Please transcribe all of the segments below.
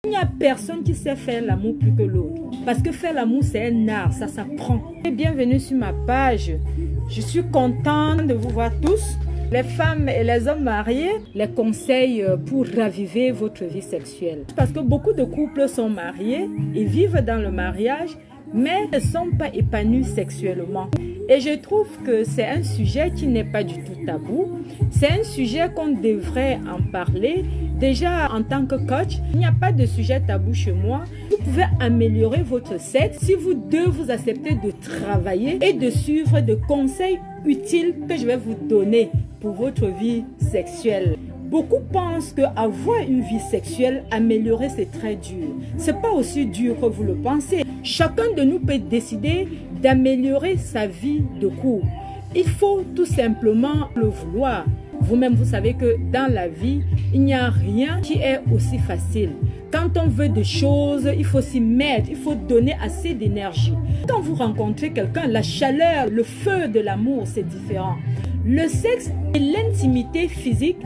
Il n'y a personne qui sait faire l'amour plus que l'autre. Parce que faire l'amour, c'est un art, ça s'apprend. Bienvenue sur ma page. Je suis contente de vous voir tous. Les femmes et les hommes mariés, les conseils pour raviver votre vie sexuelle. Parce que beaucoup de couples sont mariés, ils vivent dans le mariage, mais ne sont pas épanouis sexuellement. Et je trouve que c'est un sujet qui n'est pas du tout tabou. C'est un sujet qu'on devrait en parler. Déjà, en tant que coach, il n'y a pas de sujet tabou chez moi. Vous pouvez améliorer votre sexe si vous deux vous acceptez de travailler et de suivre des conseils utiles que je vais vous donner pour votre vie sexuelle. Beaucoup pensent qu'avoir une vie sexuelle, améliorer, c'est très dur. C'est pas aussi dur que vous le pensez. Chacun de nous peut décider d'améliorer sa vie de couple. Il faut tout simplement le vouloir. Vous-même, vous savez que dans la vie, il n'y a rien qui est aussi facile. Quand on veut des choses, il faut s'y mettre, il faut donner assez d'énergie. Quand vous rencontrez quelqu'un, la chaleur, le feu de l'amour, c'est différent. Le sexe et l'intimité physique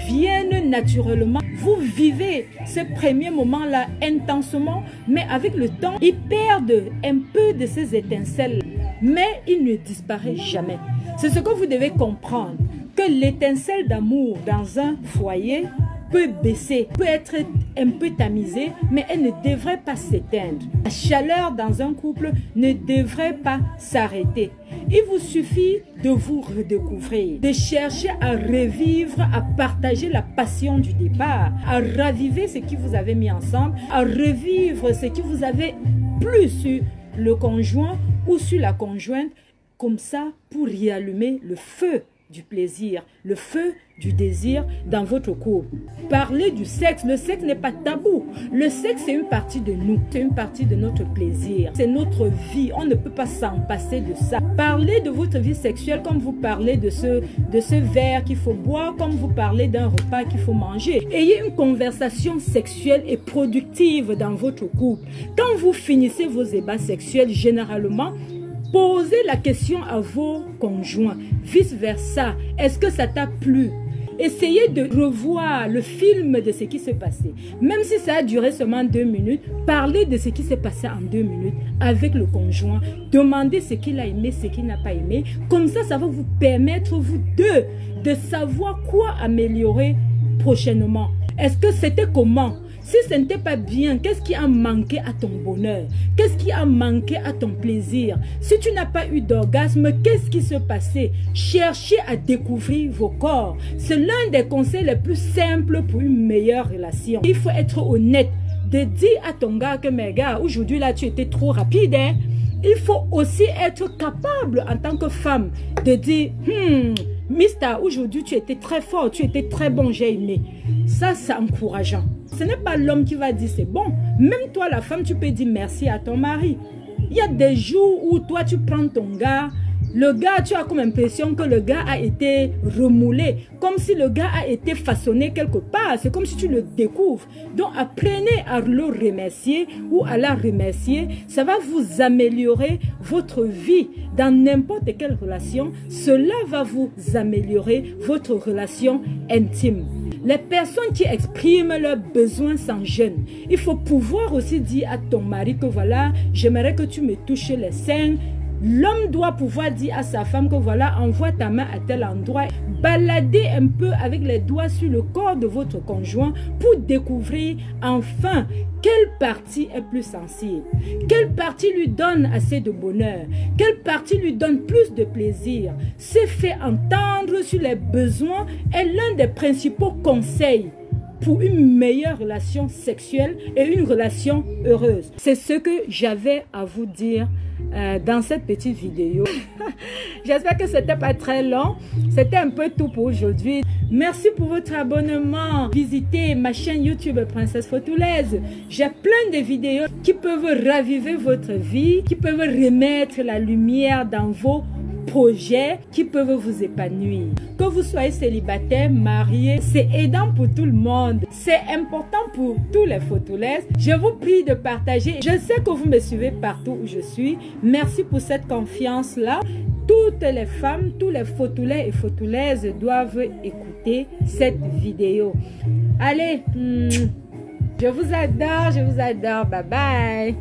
viennent naturellement. Vous vivez ces premiers moments-là intensement, mais avec le temps, ils perdent un peu de ces étincelles, mais ils ne disparaissent jamais. C'est ce que vous devez comprendre, que l'étincelle d'amour dans un foyer peut baisser, peut être un peu tamisée, mais elle ne devrait pas s'éteindre. La chaleur dans un couple ne devrait pas s'arrêter. Il vous suffit de vous redécouvrir, de chercher à revivre, à partager la passion du départ, à raviver ce qui vous avez mis ensemble, à revivre ce qui vous avait plu sur le conjoint ou sur la conjointe, comme ça pour y allumer le feu du plaisir, le feu du désir dans votre couple. Parler du sexe, le sexe n'est pas tabou. Le sexe, c'est une partie de nous, c'est une partie de notre plaisir, c'est notre vie. On ne peut pas s'en passer de ça. Parlez de votre vie sexuelle comme vous parlez de ce verre qu'il faut boire, comme vous parlez d'un repas qu'il faut manger. Ayez une conversation sexuelle et productive dans votre couple. Quand vous finissez vos ébats sexuels, généralement, posez la question à vos conjoints, vice-versa. Est-ce que ça t'a plu? Essayez de revoir le film de ce qui s'est passé. Même si ça a duré seulement 2 minutes, parlez de ce qui s'est passé en 2 minutes avec le conjoint. Demandez ce qu'il a aimé, ce qu'il n'a pas aimé. Comme ça, ça va vous permettre, vous deux, de savoir quoi améliorer prochainement. Est-ce que c'était comment? Si ce n'était pas bien, qu'est-ce qui a manqué à ton bonheur? Qu'est-ce qui a manqué à ton plaisir? Si tu n'as pas eu d'orgasme, qu'est-ce qui se passait? Cherchez à découvrir vos corps. C'est l'un des conseils les plus simples pour une meilleure relation. Il faut être honnête, de dire à ton gars que, mais gars, aujourd'hui là, tu étais trop rapide, hein? Il faut aussi être capable en tant que femme de dire, Mister, aujourd'hui tu étais très fort, tu étais très bon, j'ai aimé. Ça, c'est encourageant. Ce n'est pas l'homme qui va dire c'est bon. Même toi, la femme, tu peux dire merci à ton mari. Il y a des jours où toi, tu prends ton gars. Le gars, tu as comme impression que le gars a été remoulé. Comme si le gars a été façonné quelque part. C'est comme si tu le découvres. Donc, apprenez à le remercier ou à la remercier. Ça va vous améliorer votre vie dans n'importe quelle relation. Cela va vous améliorer votre relation intime. Les personnes qui expriment leurs besoins sans gêne. Il faut pouvoir aussi dire à ton mari que voilà, j'aimerais que tu me touches les seins. L'homme doit pouvoir dire à sa femme que voilà, envoie ta main à tel endroit. Baladez un peu avec les doigts sur le corps de votre conjoint pour découvrir enfin quelle partie est plus sensible. Quelle partie lui donne assez de bonheur. Quelle partie lui donne plus de plaisir. Se faire entendre sur les besoins est l'un des principaux conseils pour une meilleure relation sexuelle et une relation heureuse. C'est ce que j'avais à vous dire dans cette petite vidéo. J'espère que c'était pas très long. C'était un peu tout pour aujourd'hui. Merci pour votre abonnement. Visitez ma chaîne YouTube Princesse Fotoulaise. J'ai plein de vidéos qui peuvent raviver votre vie, qui peuvent remettre la lumière dans vos projets, qui peuvent vous épanouir. Que vous soyez célibataire, marié, c'est aidant pour tout le monde. C'est important pour tous les photoulaises. Je vous prie de partager. Je sais que vous me suivez partout où je suis. Merci pour cette confiance-là. Toutes les femmes, tous les photoulais et photoulaises doivent écouter cette vidéo. Allez, Je vous adore, je vous adore. Bye bye.